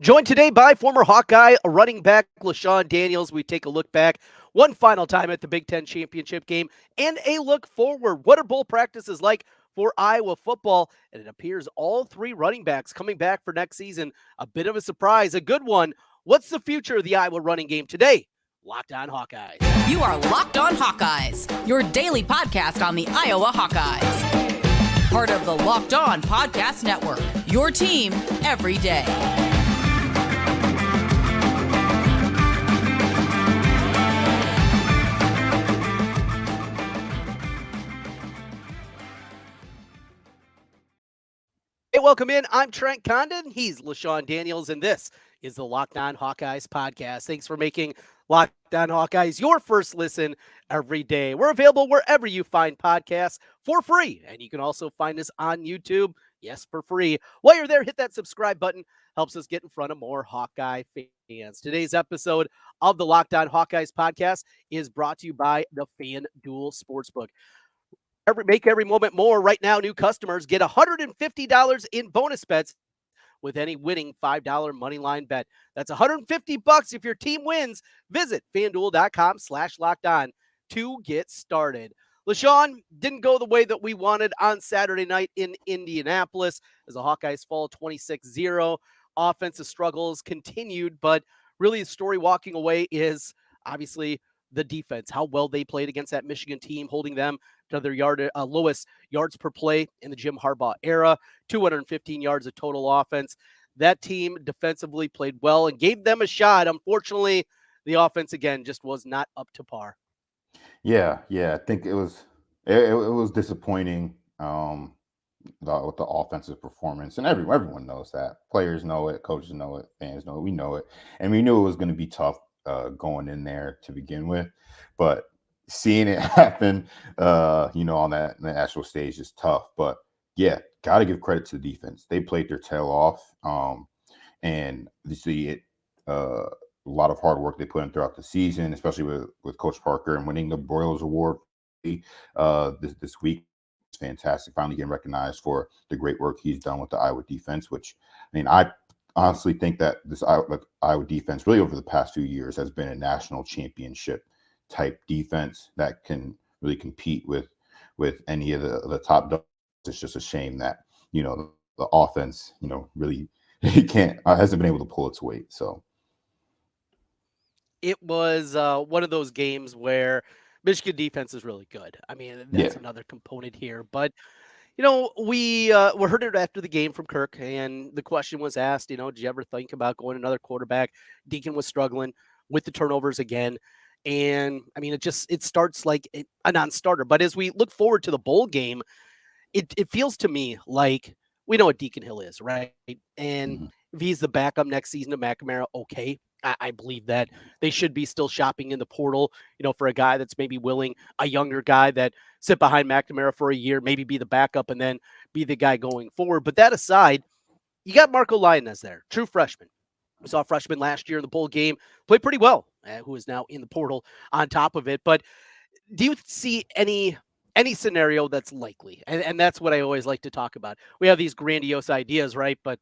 Joined today by former Hawkeye running back LeShun Daniels. We take a look back one final time at the Big Ten championship game and a look forward. What are bowl practices like for Iowa football? And it appears all three running backs coming back for next season. A bit of a surprise, a good one. What's the future of the Iowa running game today? Locked on Hawkeyes. You are Locked On Hawkeyes, your daily podcast on the Iowa Hawkeyes. Part of the Locked On Podcast Network, your team every day. Hey, welcome in. I'm Trent Condon. He's LeShun Daniels, and this is the Locked On Hawkeyes podcast. Thanks for making Locked On Hawkeyes your first listen every day. We're available wherever you find podcasts for free, and you can also find us on YouTube. Yes, for free. While you're there, hit that subscribe button. Helps us get in front of more Hawkeye fans. Today's episode of the Locked On Hawkeyes podcast is brought to you by the FanDuel Sportsbook. Make every moment more. Right now, new customers get $150 in bonus bets with any winning $5 money line bet. That's $150 if your team wins. Visit FanDuel.com/lockedon to get started. LeShun didn't go the way that we wanted on Saturday night in Indianapolis as the Hawkeyes fall 26-0. Offensive struggles continued, but really the story walking away is obviously the defense, how well they played against that Michigan team, holding them to their lowest yards per play in the Jim Harbaugh era, 215 yards of total offense. That team defensively played well and gave them a shot. Unfortunately, the offense, again, just was not up to par. Yeah. I think it was disappointing with the offensive performance, and everyone knows that. Players know it, coaches know it, fans know it, we know it, and we knew it was going to be tough going in there to begin with, but seeing it happen, on that actual stage is tough. But yeah, got to give credit to the defense. They played their tail off, and you see it. A lot of hard work they put in throughout the season, especially with Coach Parker and winning the Broyles Award this week. It's fantastic. Finally getting recognized for the great work he's done with the Iowa defense. Which, I honestly think that this Iowa defense, really over the past few years, has been a national championship type defense that can really compete with any of the top dogs. It's just a shame that the offense really can't hasn't been able to pull its weight. So It was one of those games where Michigan defense is really good. I mean, that's yeah, another component here. But, we were heard it after the game from Kirk, and the question was asked, did you ever think about going another quarterback? Deacon was struggling with the turnovers again. And, I mean, it starts like a non-starter. But as we look forward to the bowl game, it feels to me like we know what Deacon Hill is, right? And mhm. if he's the backup next season to McNamara, okay. I believe that they should be still shopping in the portal, for a guy that's maybe willing, a younger guy that sit behind McNamara for a year, maybe be the backup and then be the guy going forward. But that aside, you got Marco Lionez there, true freshman. We saw a freshman last year in the bowl game, played pretty well, who is now in the portal on top of it. But do you see any scenario that's likely? And that's what I always like to talk about. We have these grandiose ideas, right? But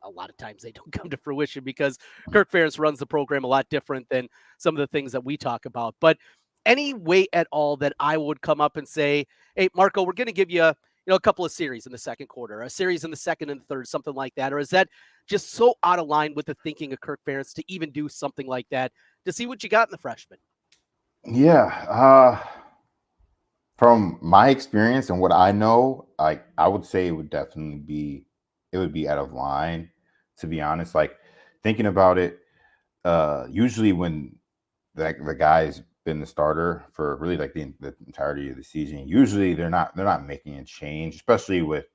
a lot of times they don't come to fruition because Kirk Ferentz runs the program a lot different than some of the things that we talk about. But any way at all that I would come up and say, hey, Marco, we're going to give you a couple of series in the second quarter, a series in the second and third, something like that? Or is that just so out of line with the thinking of Kirk Ferentz to even do something like that to see what you got in the freshman? Yeah. From my experience and what I know, I would say it would be out of line, to be honest. Like, thinking about it, usually when the guy's been the starter for really like the entirety of the season, usually they're not making a change, especially with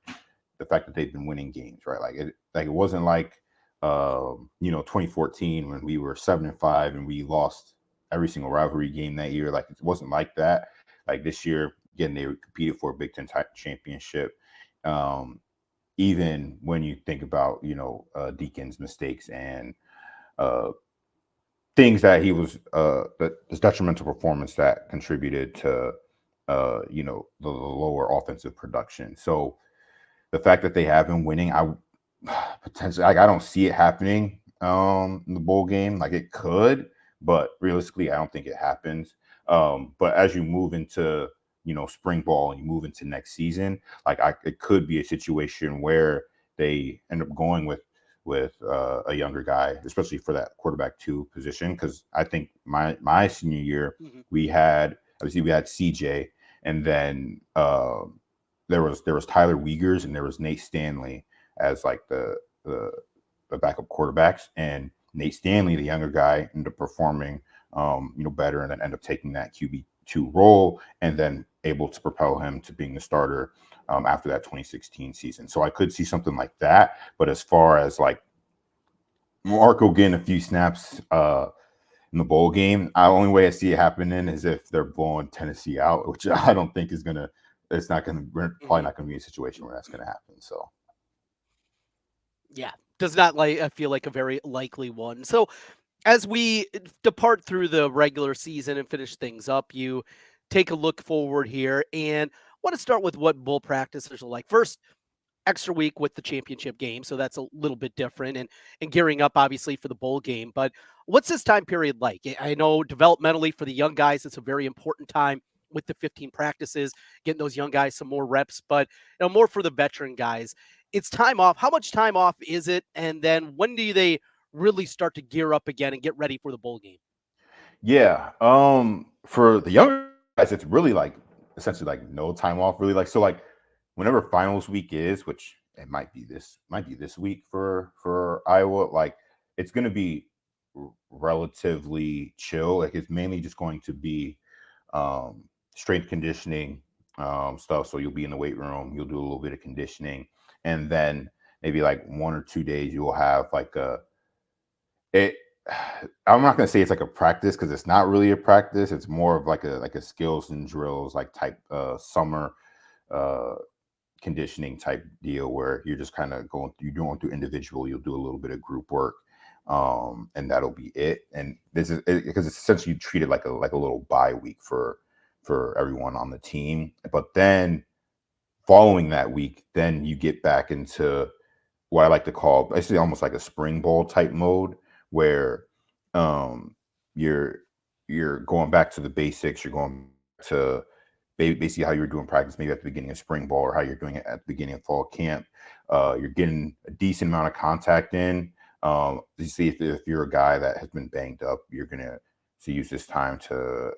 the fact that they've been winning games, right? Like it wasn't like 2014 when we were 7-5 and we lost every single rivalry game that year. Like, it wasn't like that. Like, this year, again, they competed for a Big Ten championship. Um, Even when you think about Deacon's mistakes and uh, things that he was his detrimental performance that contributed to the lower offensive production. So the fact that they have been winning, I potentially, like, I don't see it happening in the bowl game. Like it could, but realistically, I don't think it happens. But as you move into spring ball and you move into next season, it could be a situation where they end up going with a younger guy, especially for that quarterback two position. Because I think my senior year Mhm. we had CJ, and then there was Tyler Wiegers and there was Nate Stanley as like the backup quarterbacks, and Nate Stanley, the younger guy, ended up performing better, and then end up taking that QB2 role, and then able to propel him to being the starter after that 2016 season. So I could see something like that. But as far as like Marco getting a few snaps in the bowl game, the only way I see it happening is if they're blowing Tennessee out, which I don't think is gonna. It's not gonna. We're probably Mhm. not gonna be a situation where that's gonna happen. So Yeah, does not like I feel like a very likely one. So as we depart through the regular season and finish things up, you take a look forward here and want to start with what bull practices are like. First, extra week with the championship game, so that's a little bit different and gearing up obviously for the bowl game. But what's this time period like? I know developmentally for the young guys, it's a very important time with the 15 practices, getting those young guys some more reps, but more for the veteran guys. It's time off. How much time off is it? And then when do they really start to gear up again and get ready for the bowl game? yeah, for the younger guys, it's really like essentially like no time off. Really, like so like whenever finals week is, which it might be this week for Iowa, like it's gonna be relatively chill. Like it's mainly just going to be strength conditioning stuff. So you'll be in the weight room, you'll do a little bit of conditioning, and then maybe like 1 or 2 days you'll have like it. I'm not gonna say it's like a practice because it's not really a practice. It's more of like a skills and drills like type summer uh conditioning type deal where you're just kind of going through individual. You'll do a little bit of group work, and that'll be it. And this is because it's essentially treated like a little bye week for everyone on the team. But then following that week, then you get back into what I like to call basically almost like a spring ball type mode where um you're you're going back to the basics, you're going to basically how you were doing practice maybe at the beginning of spring ball or how you're doing it at the beginning of fall camp. You're getting a decent amount of contact in. You see if you're a guy that has been banged up, you're gonna to use this time to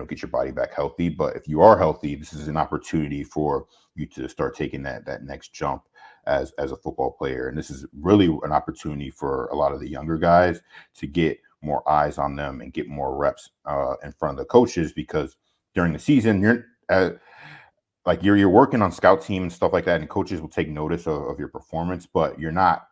get your body back healthy. But if you are healthy, this is an opportunity for you to start taking that next jump as a football player. And this is really an opportunity for a lot of the younger guys to get more eyes on them and get more reps in front of the coaches, because during the season you're working on scout team and stuff like that, and coaches will take notice of your performance, but you're not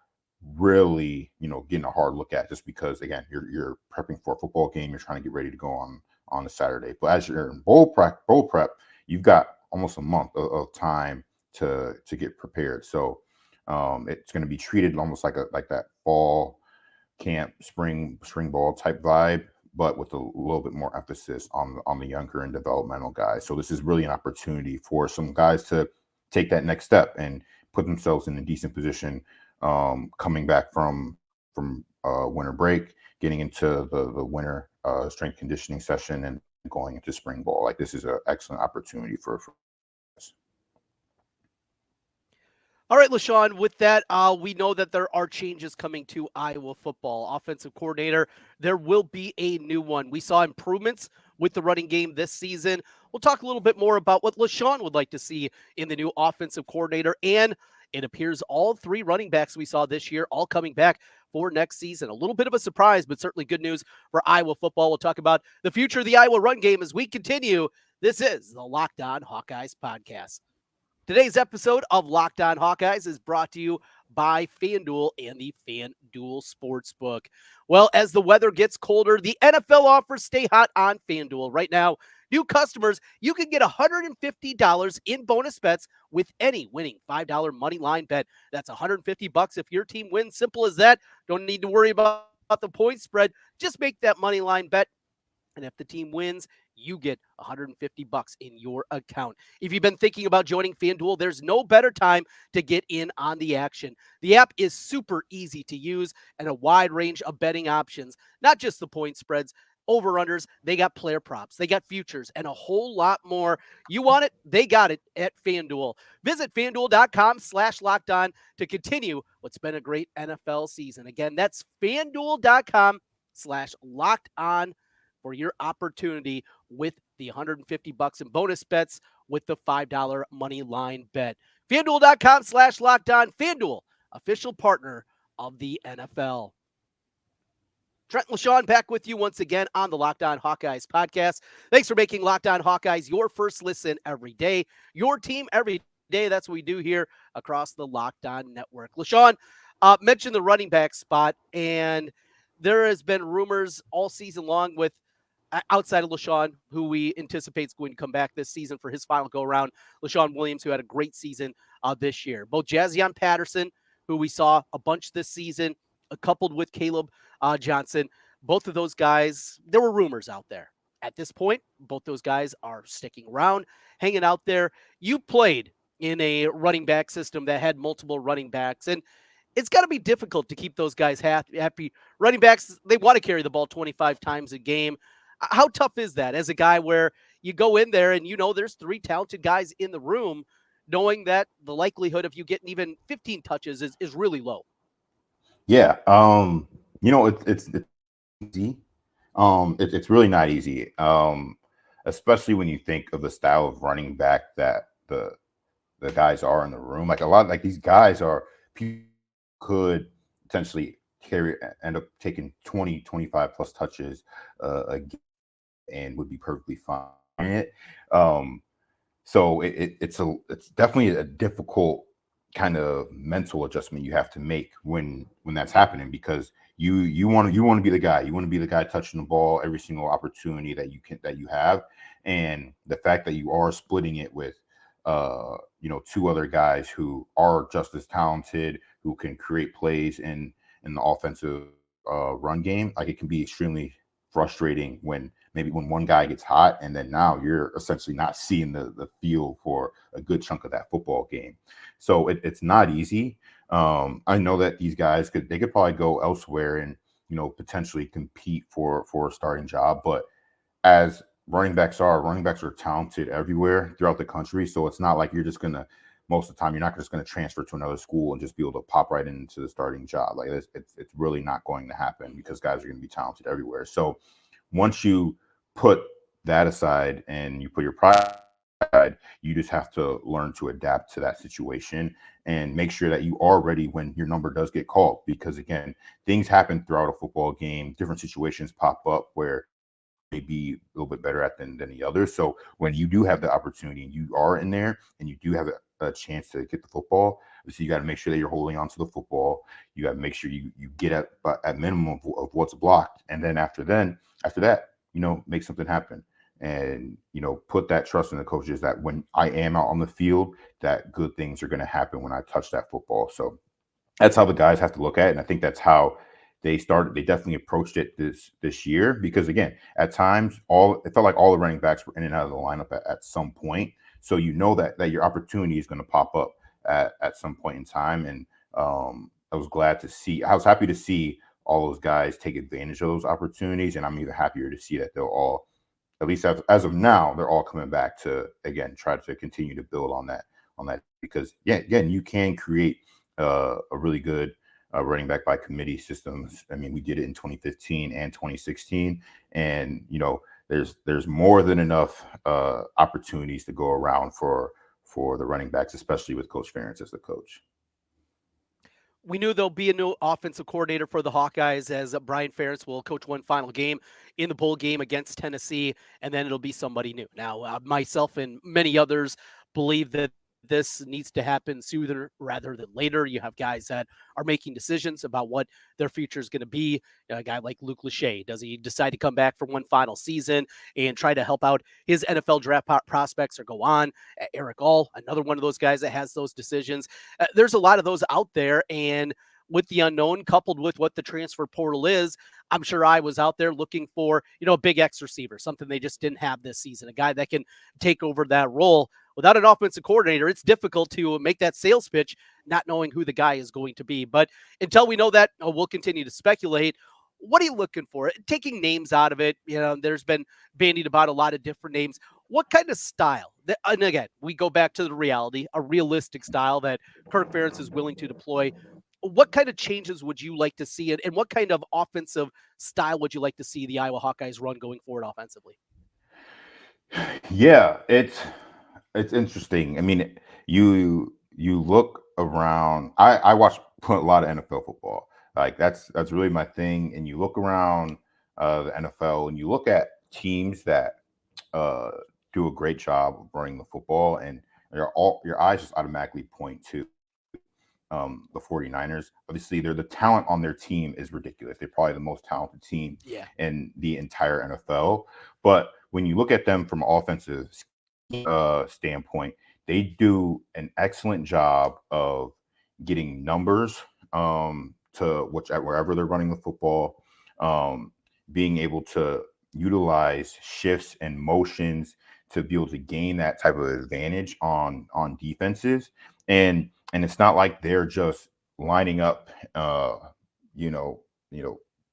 really getting a hard look at, just because again you're prepping for a football game, you're trying to get ready to go on a Saturday. But as you're in bowl prep, you've got almost a month of time to get prepared. So it's going to be treated almost like that fall camp, spring ball type vibe, but with a little bit more emphasis on the younger and developmental guys. So this is really an opportunity for some guys to take that next step and put themselves in a decent position, coming back from winter break, getting into the winter strength conditioning session, and going into spring ball. Like this is an excellent opportunity for All right, LeShun, with that, we know that there are changes coming to Iowa football. Offensive coordinator, there will be a new one. We saw improvements with the running game this season. We'll talk a little bit more about what LeShun would like to see in the new offensive coordinator. And it appears all three running backs we saw this year all coming back for next season. A little bit of a surprise, but certainly good news for Iowa football. We'll talk about the future of the Iowa run game as we continue. This is the Locked On Hawkeyes podcast. Today's episode of Locked On Hawkeyes is brought to you by FanDuel and the FanDuel Sportsbook. Well, as the weather gets colder, the NFL offers stay hot on FanDuel. Right now, new customers, you can get $150 in bonus bets with any winning $5 money line bet. That's $150 if your team wins. Simple as that. Don't need to worry about the point spread. Just make that money line bet. And if the team wins, you get $150 in your account. If you've been thinking about joining FanDuel, there's no better time to get in on the action. The app is super easy to use and a wide range of betting options, not just the point spreads, over-unders, they got player props, they got futures, and a whole lot more. You want it? They got it at FanDuel. Visit FanDuel.com/lockedon to continue what's been a great NFL season. Again, that's FanDuel.com/lockedon for your opportunity with the $150 in bonus bets with the $5 money line bet. FanDuel.com/lockedon. FanDuel, official partner of the NFL. Trent and LeShun back with you once again on the Locked On Hawkeyes podcast. Thanks for making Locked On Hawkeyes your first listen every day. Your team every day. That's what we do here across the Locked On network. LeShun mentioned the running back spot, and there has been rumors all season long with outside of LeShun, who we anticipate is going to come back this season for his final go-around, LeShun Williams, who had a great season this year. Both Jazion Patterson, who we saw a bunch this season, coupled with Caleb Johnson. Both of those guys, there were rumors out there. At this point, both those guys are sticking around, hanging out there. You played in a running back system that had multiple running backs, and it's got to be difficult to keep those guys happy. Running backs, they want to carry the ball 25 times a game. How tough is that as a guy where you go in there and you know there's three talented guys in the room, knowing that the likelihood of you getting even 15 touches is really low? Yeah. It's easy. It's really not easy. Especially when you think of the style of running back that the guys are in the room. Like a lot, like these guys are people could potentially end up taking 20, 25 plus touches a game and would be perfectly fine. So it's definitely a difficult kind of mental adjustment you have to make when that's happening, because you want to be the guy. You want to be the guy touching the ball every single opportunity that you have, and the fact that you are splitting it with two other guys who are just as talented, who can create plays in the offensive run game. Like, it can be extremely frustrating when one guy gets hot, and then now you're essentially not seeing the field for a good chunk of that football game. So it's not easy. I know that these guys could probably go elsewhere and potentially compete for a starting job, but as running backs are talented everywhere throughout the country. So it's not like you're just gonna, most of the time, you're not just going to transfer to another school and just be able to pop right into the starting job. Like, it's really not going to happen, because guys are going to be talented everywhere. So once you put that aside and you put your pride aside, you just have to learn to adapt to that situation and make sure that you are ready when your number does get called. Because again, things happen throughout a football game. Different situations pop up where may be a little bit better at than the others. So when you do have the opportunity and you are in there and you do have a chance to get the football, so you got to make sure that you're holding on to the football. You got to make sure you get at minimum of what's blocked, and then after that, make something happen, and put that trust in the coaches that when I am out on the field, that good things are going to happen when I touch that football. So that's how the guys have to look at it, and I think that's how they definitely approached it this year, because again, at times it felt like all the running backs were in and out of the lineup at some point. So that your opportunity is going to pop up at some point in time. And I was happy to see all those guys take advantage of those opportunities. And I'm even happier to see that they'll all, at least as of now, they're all coming back to, again, try to continue to build on that, because again, you can create a really good running back by committee systems. I mean, we did it in 2015 and 2016, and there's more than enough opportunities to go around for the running backs, especially with Coach Ferentz as the coach. We knew there'll be a new offensive coordinator for the Hawkeyes, as Brian Ferentz will coach one final game in the bowl game against Tennessee, and then it'll be somebody new. Now, myself and many others believe that this needs to happen sooner rather than later. You have guys that are making decisions about what their future is going to be. A guy like Luke Lachey, does he decide to come back for one final season and try to help out his NFL draft prospects, or go on? Eric All, another one of those guys that has those decisions. There's a lot of those out there, and with the unknown coupled with what the transfer portal is, I'm sure I was out there looking for, a big X receiver, something they just didn't have this season, a guy that can take over that role. Without an offensive coordinator, it's difficult to make that sales pitch, not knowing who the guy is going to be. But until we know that, we'll continue to speculate. What are you looking for? Taking names out of it, there's been bandied about a lot of different names. What kind of style? And again, we go back to the reality, a realistic style that Kirk Ferentz is willing to deploy. What kind of changes would you like to see, and what kind of offensive style would you like to see the Iowa Hawkeyes run going forward offensively? Yeah, it's interesting. I mean, you look around. I watch a lot of NFL football. Like that's really my thing. And you look around the NFL and you look at teams that uh, do a great job of running the football, and your eyes just automatically point to the 49ers. Obviously, the talent on their team is ridiculous. They're probably the most talented team in the entire NFL. But when you look at them from an offensive standpoint, they do an excellent job of getting numbers to wherever they're running the football, being able to utilize shifts and motions to be able to gain that type of advantage on defenses. And it's not like they're just lining up, you know,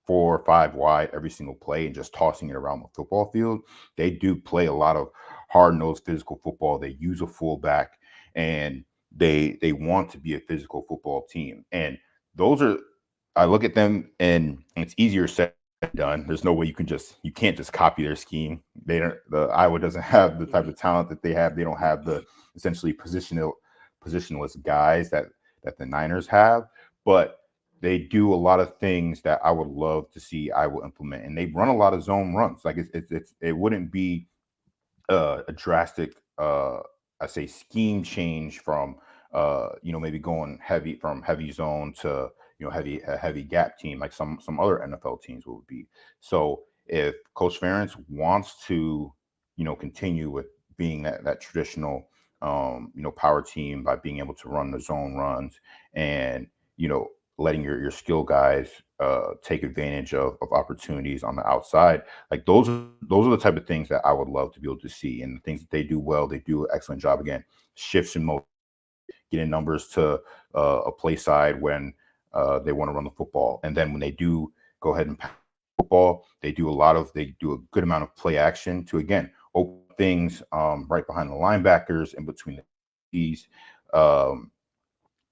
4 or 5 wide every single play and just tossing it around the football field. They do play a lot of hard-nosed physical football. They use a fullback, and they want to be a physical football team. And those are, I look at them, and it's easier said than done. There's no way you can't just copy their scheme. The Iowa doesn't have the type of talent that they have. They don't have the essentially positionless guys that the Niners have, but they do a lot of things that I would love to see Iowa implement, and they run a lot of zone runs. Like it wouldn't be a drastic, I say, scheme change from maybe going heavy zone to a heavy gap team like some other NFL teams would be. So if Coach Ferentz wants to continue with being that traditional power team by being able to run the zone runs and letting your skill guys take advantage of opportunities on the outside, like those are the type of things that I would love to be able to see. And the things that they do well, they do an excellent job. Again, shifts in motion, getting numbers to a play side when they want to run the football, and then when they do go ahead and pass the football, they do a good amount of play action to again open things right behind the linebackers in between the Ds,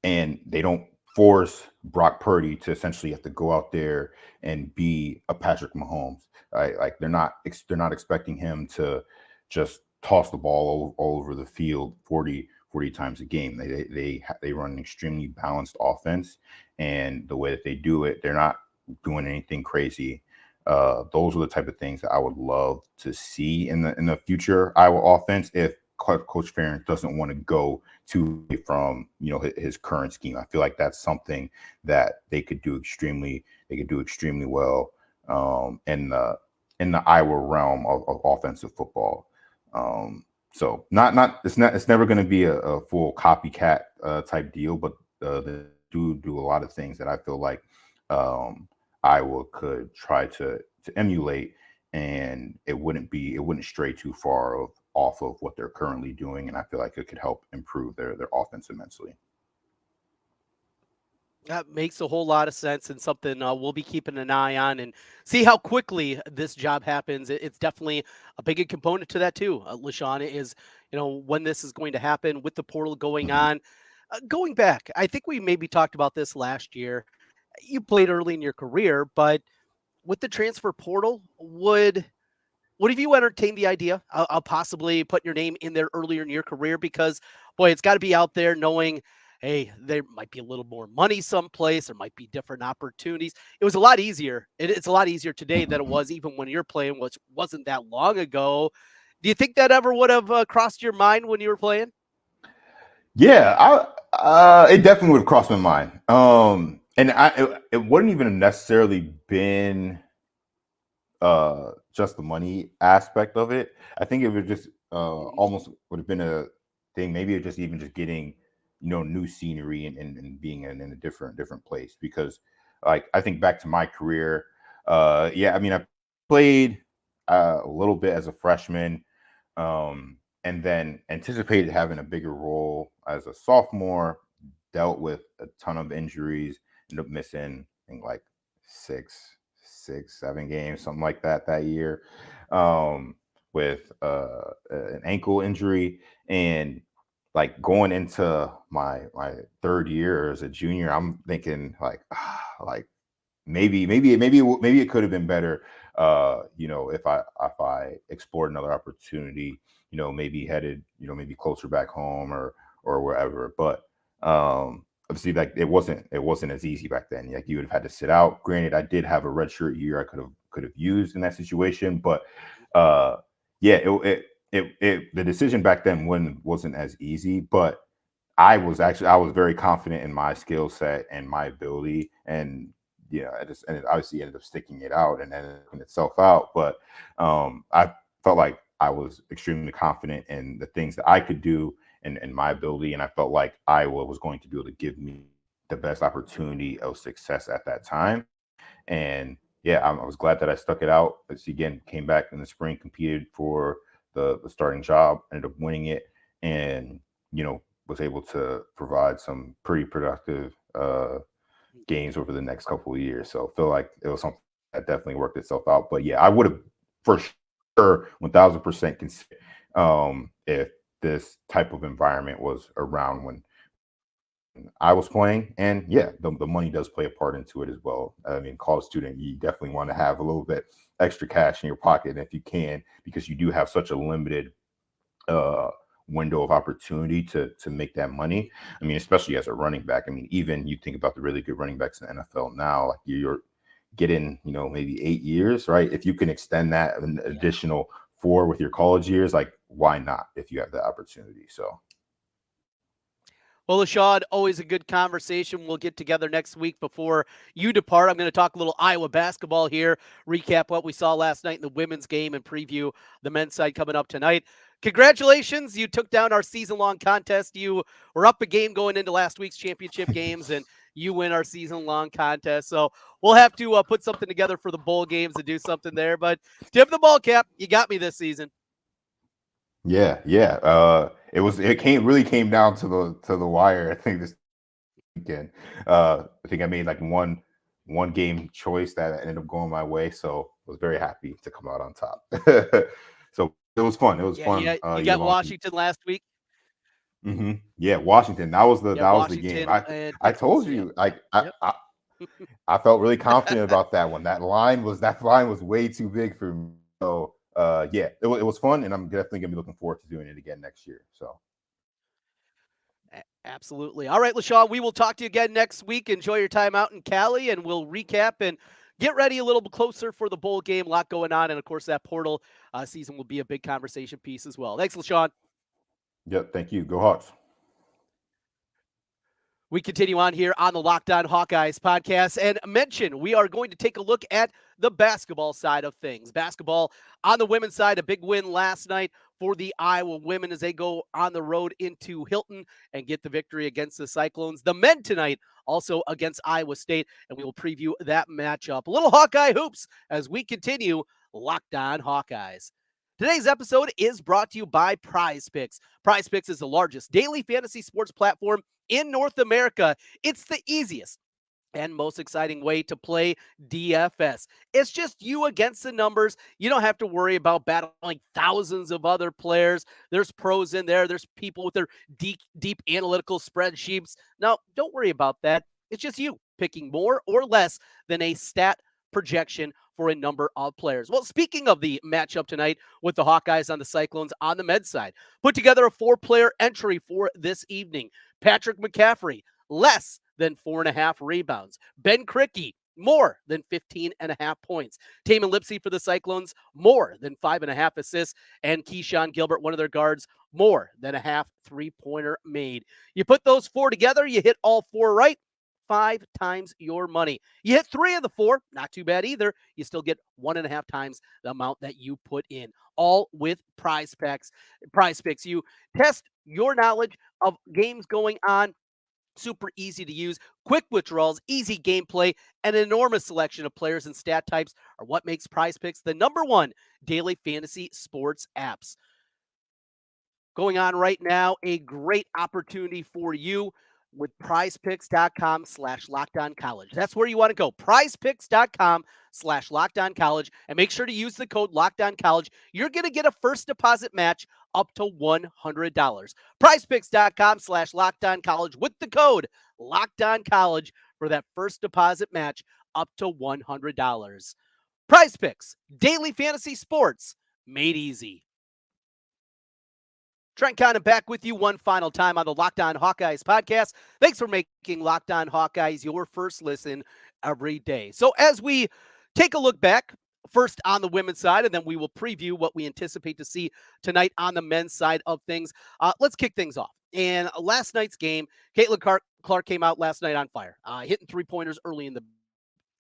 and they don't force Brock Purdy to essentially have to go out there and be a Patrick Mahomes. Right? Like they're not expecting him to just toss the ball all over the field 40 times a game. They run an extremely balanced offense, and the way that they do it, they're not doing anything crazy. Those are the type of things that I would love to see in the future Iowa offense if Coach Ferentz doesn't want to go from his current scheme. I feel like that's something that they could do extremely well in the Iowa realm of offensive football. So it's never going to be a full copycat type deal, but they do a lot of things that I feel like Iowa could try to emulate, and it wouldn't stray too far off of what they're currently doing, and I feel like it could help improve their offense immensely. That makes a whole lot of sense, and something we'll be keeping an eye on and see how quickly this job happens. It's definitely a big component to that too. LeShun is, when this is going to happen with the portal going on. Going back, I think we maybe talked about this last year. You played early in your career, but with the transfer portal, would have you entertained the idea of possibly putting your name in there earlier in your career? Because, boy, it's got to be out there knowing, hey, there might be a little more money someplace. There might be different opportunities. It was a lot easier. It's a lot easier today than it was even when you're playing, which wasn't that long ago. Do you think that ever would have crossed your mind when you were playing? Yeah, it definitely would have crossed my mind. And it wouldn't even have necessarily been just the money aspect of it. I think it would just almost would have been a thing. Maybe it just getting new scenery and being in a different place. Because like I think back to my career, yeah, I mean I played a little bit as a freshman, and then anticipated having a bigger role as a sophomore. Dealt with a ton of injuries, ended up missing I think like six, 7 games, something like that year, with an ankle injury. And like going into my third year as a junior, I'm thinking like, like maybe it could have been better. If I explored another opportunity, maybe headed, maybe closer back home or wherever. But obviously, like it wasn't as easy back then. Like you would have had to sit out. Granted, I did have a redshirt year I could have used in that situation, but uh, yeah, the decision back then wasn't as easy. But I was very confident in my skill set and my ability, and and it obviously ended up sticking it out and then working itself out. But I felt like I was extremely confident in the things that I could do and my ability, and I felt like Iowa was going to be able to give me the best opportunity of success at that time. And yeah, I was glad that I stuck it out. Again, came back in the spring, competed for the starting job, ended up winning it, and was able to provide some pretty productive games over the next couple of years. So I feel like it was something that definitely worked itself out. But yeah, I would have for sure 1000% considered if this type of environment was around when I was playing. And yeah, the money does play a part into it as well. I mean, college student, you definitely want to have a little bit extra cash in your pocket if you can, because you do have such a limited uh window of opportunity to make that money. I mean, especially as a running back. I mean, even you think about the really good running backs in the NFL now, like you're getting, maybe 8 years, right? If you can extend that an additional 4 with your college years, like why not if you have the opportunity? So Well, LeShun, always a good conversation. We'll get together next week before you depart. I'm going to talk a little Iowa basketball here, recap what we saw last night in the women's game, and preview the men's side coming up tonight. Congratulations. You took down our season-long contest. You were up a game going into last week's championship games, and you win our season-long contest. So we'll have to put something together for the bowl games and do something there. But tip the ball cap. You got me this season. yeah. It came down to the wire, I think, this weekend. I think I made like one game choice that ended up going my way, so I was very happy to come out on top. So it was fun. It was Yeah, fun. you Year got long. Washington last week. Yeah, Washington. That was the Yeah, that was the game. Washington and I Texas. told Yeah. you, like Yep. I felt really confident about that one. That line was way too big for me. So yeah, it was fun, and I'm definitely gonna be looking forward to doing it again next year. So Absolutely. All right, LeShun, we will talk to you again next week. Enjoy your time out in Cali, and we'll recap and get ready a little bit closer for the bowl game. A lot going on, and of course, that portal season will be a big conversation piece as well. Thanks, LeShun. yep, thank you. Go Hawks. We continue on here on the Locked On Hawkeyes podcast and mention we are going to take a look at the basketball side of things. Basketball on the women's side, a big win last night for the Iowa women as they go on the road into Hilton and get the victory against the Cyclones. The men tonight also against Iowa State, and we will preview that matchup. A little Hawkeye hoops as we continue Locked On Hawkeyes. Today's episode is brought to you by Prize Picks. Prize Picks is the largest daily fantasy sports platform in North America. It's the easiest and most exciting way to play DFS. It's just you against the numbers. You don't have to worry about battling thousands of other players. There's pros in there. There's people with their deep analytical spreadsheets. No, don't worry about that. It's just you picking more or less than a stat projection for a number of players. Well, speaking of the matchup tonight with the Hawkeyes on the Cyclones on the med side, put together a 4-player entry for this evening. Patrick McCaffrey, less than 4.5 rebounds. Ben Krikke, more than 15.5 points. Tamin Lipsey for the Cyclones, more than 5.5 assists. And Keyshawn Gilbert, one of their guards, more than a half three-pointer made. You put those four together, you hit all four right. 5 times your money. You hit 3 of the 4, not too bad either. You still get 1.5 times the amount that you put in, all with Prize Picks. Prize Picks. You test your knowledge of games going on. Super easy to use, quick withdrawals, easy gameplay, and an enormous selection of players and stat types are what makes Prize Picks the #1 daily fantasy sports apps. Going on right now, a great opportunity for you with prizepicks.com/lockedoncollege. That's where you want to go. Prizepicks.com/lockedoncollege, and make sure to use the code lockedoncollege. You're going to get a first deposit match up to $100. Prizepicks.com/lockedoncollege with the code lockedoncollege for that first deposit match up to $100. Prize Picks, daily fantasy sports made easy. Trent Condon back with you one final time on the Locked On Hawkeyes podcast. Thanks for making Locked On Hawkeyes your first listen every day. So as we take a look back, first on the women's side, and then we will preview what we anticipate to see tonight on the men's side of things. Let's kick things off. And last night's game, Caitlin Clark came out last night on fire, hitting 3-pointers early in the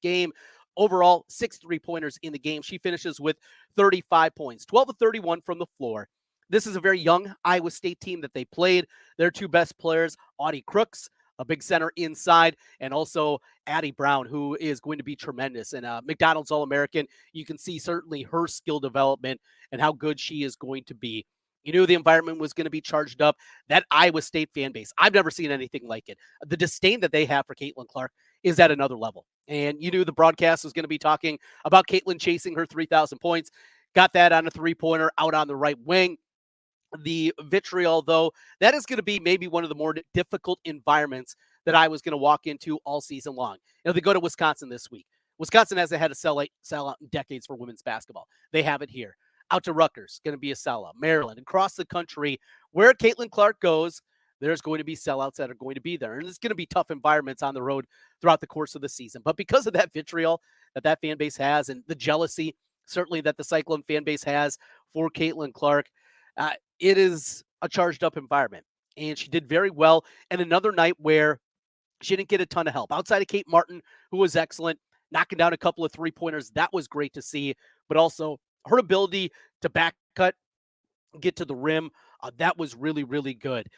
game. Overall, 6 3-pointers in the game. She finishes with 35 points, 12 of 31 from the floor. This is a very young Iowa State team that they played. Their 2 best players, Audie Crooks, a big center inside, and also Addie Brown, who is going to be tremendous. And McDonald's All-American, you can see certainly her skill development and how good she is going to be. You knew the environment was going to be charged up. That Iowa State fan base, I've never seen anything like it. The disdain that they have for Caitlin Clark is at another level. And you knew the broadcast was going to be talking about Caitlin chasing her 3,000 points. Got that on a 3-pointer out on the right wing. The vitriol, though, that is going to be maybe one of the more difficult environments that I was going to walk into all season long. They go to Wisconsin this week. Wisconsin hasn't had a sellout in decades for women's basketball. They have it here. Out to Rutgers, going to be a sellout. Maryland, across the country, where Caitlin Clark goes, there's going to be sellouts that are going to be there. And it's going to be tough environments on the road throughout the course of the season. But because of that vitriol that fan base has and the jealousy, certainly that the Cyclone fan base has for Caitlin Clark, it is a charged up environment, and she did very well. And another night where she didn't get a ton of help outside of Kate Martin, who was excellent, knocking down a couple of 3-pointers. That was great to see, but also her ability to back cut, get to the rim. That was really, really good.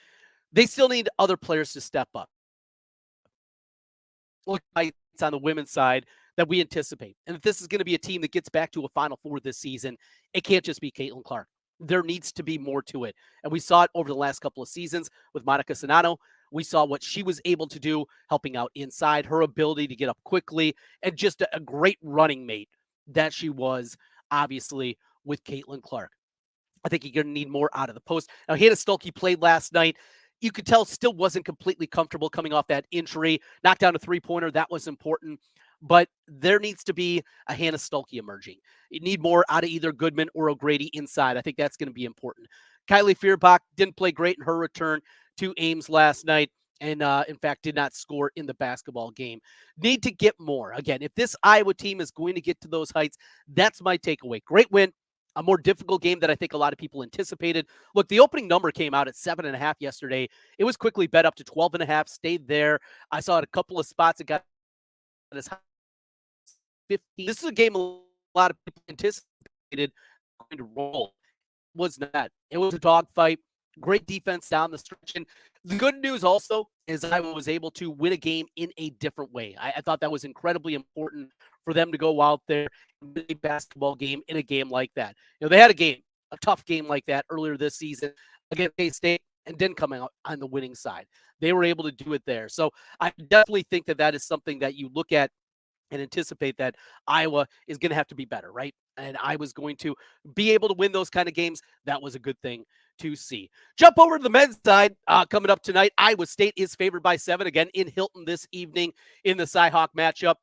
They still need other players to step up. Look, it's on the women's side that we anticipate. And if this is going to be a team that gets back to a Final Four this season, it can't just be Caitlin Clark. There needs to be more to it. And we saw it over the last couple of seasons with Monica Sonano. We saw what she was able to do, helping out inside, her ability to get up quickly, and just a great running mate that she was, obviously, with Caitlin Clark. I think you're going to need more out of the post. Now, Hannah Stuelke played last night. You could tell still wasn't completely comfortable coming off that injury. Knocked down a 3-pointer. That was important. But there needs to be a Hannah Stuelke emerging. You need more out of either Goodman or O'Grady inside. I think that's going to be important. Kylie Feuerbach didn't play great in her return to Ames last night and, in fact, did not score in the basketball game. Need to get more. Again, if this Iowa team is going to get to those heights, that's my takeaway. Great win. A more difficult game that I think a lot of people anticipated. Look, the opening number came out at 7.5 yesterday. It was quickly bet up to 12.5, stayed there. I saw it a couple of spots. It got as high 15. This is a game a lot of people anticipated going to roll. It was not. It was a dogfight. Great defense down the stretch. And the good news also is Iowa was able to win a game in a different way. I thought that was incredibly important for them to go out there and win a basketball game in a game like that. They had a tough game like that earlier this season against K-State and didn't come out on the winning side. They were able to do it there. So I definitely think that is something that you look at and anticipate that Iowa is going to have to be better, right? And I was going to be able to win those kind of games. That was a good thing to see. Jump over to the men's side. Coming up tonight, Iowa State is favored by 7 again in Hilton this evening in the CyHawk matchup.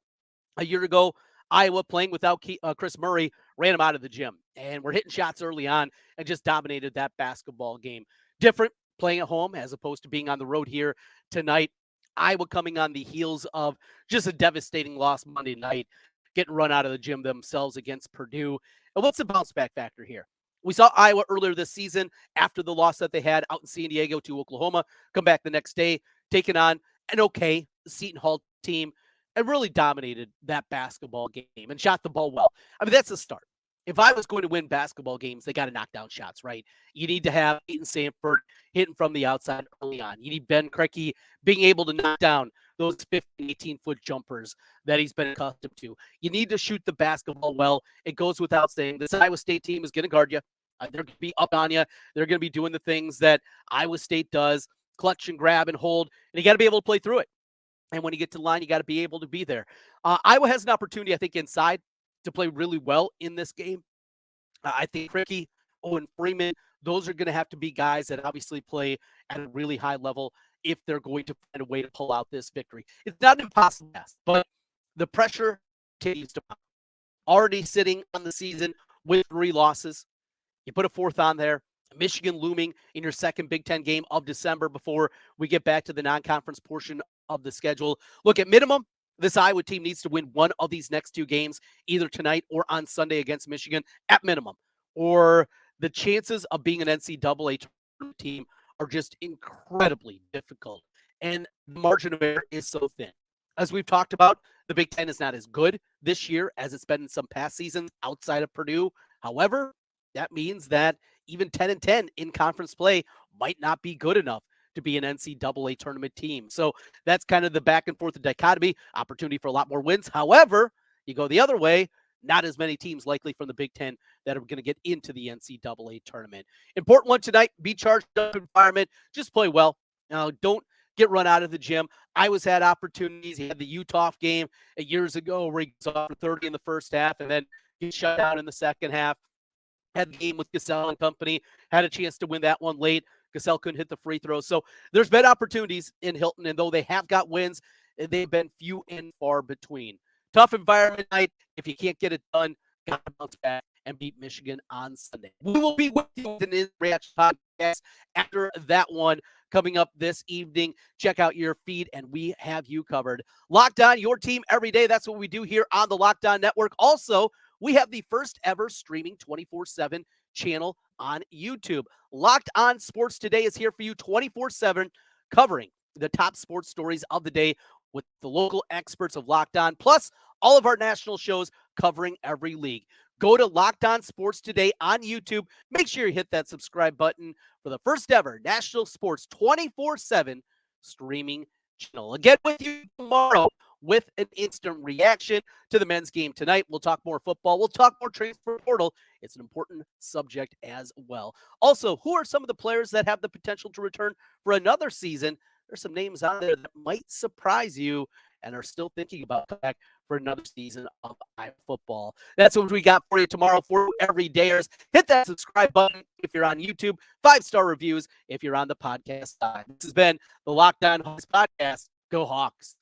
A year ago, Iowa playing without Chris Murray ran him out of the gym. And we're hitting shots early on and just dominated that basketball game. Different playing at home as opposed to being on the road here tonight. Iowa coming on the heels of just a devastating loss Monday night, getting run out of the gym themselves against Purdue. And what's the bounce back factor here? We saw Iowa earlier this season after the loss that they had out in San Diego to Oklahoma, come back the next day, taking on an okay Seton Hall team and really dominated that basketball game and shot the ball well. I mean, that's a start. If I was going to win basketball games, they got to knock down shots, right? You need to have Peyton Sanford hitting from the outside early on. You need Ben Krikke being able to knock down those 15, 18-foot jumpers that he's been accustomed to. You need to shoot the basketball well. It goes without saying. This Iowa State team is going to guard you. They're going to be up on you. They're going to be doing the things that Iowa State does, clutch and grab and hold, and you got to be able to play through it. And when you get to the line, you got to be able to be there. Iowa has an opportunity, I think, inside to play really well in this game. I think Krikke, Owen Freeman, those are going to have to be guys that obviously play at a really high level if they're going to find a way to pull out this victory. It's not an impossible task, but the pressure continues to mount. Already sitting on the season with 3 losses. You put a 4th on there. Michigan looming in your second Big Ten game of December before we get back to the non-conference portion of the schedule. Look, at minimum, this Iowa team needs to win one of these next 2 games, either tonight or on Sunday against Michigan, at minimum. Or the chances of being an NCAA team are just incredibly difficult. And the margin of error is so thin. As we've talked about, the Big Ten is not as good this year as it's been in some past seasons outside of Purdue. However, that means that even 10-10 in conference play might not be good enough to be an NCAA tournament team. So that's kind of the back and forth dichotomy, opportunity for a lot more wins. However, you go the other way, not as many teams likely from the Big Ten that are going to get into the NCAA tournament. Important one tonight, be charged up environment, just play well. Now, don't get run out of the gym. Iowa's had opportunities. He had the Utah game years ago where he goes off for 30 in the first half and then gets shut down in the second half. Had the game with Gasell and company, had a chance to win that one late. Gasell couldn't hit the free throw. So there's been opportunities in Hilton, and though they have got wins, they've been few and far between. Tough environment night. If you can't get it done, got to bounce back and beat Michigan on Sunday. We will be with you in the reaction podcast after that one coming up this evening. Check out your feed, and we have you covered. Locked On, your team every day. That's what we do here on the Locked On Network. Also, we have the first ever streaming 24/7 channel on YouTube. Locked On Sports Today is here for you 24/7, covering the top sports stories of the day with the local experts of Locked On, plus all of our national shows covering every league. Go to Locked On Sports Today on YouTube. Make sure you hit that subscribe button for the first ever national sports 24/7 streaming channel. Again with you tomorrow with an instant reaction to the men's game tonight. We'll talk more football. We'll talk more transfer portal. It's an important subject as well. Also, who are some of the players that have the potential to return for another season? There's some names out there that might surprise you and are still thinking about coming back for another season of Iowa football. That's what we got for you tomorrow for everydayers. Hit that subscribe button if you're on YouTube. 5-star reviews if you're on the podcast side. This has been the Locked On Hawkeyes Podcast. Go Hawks.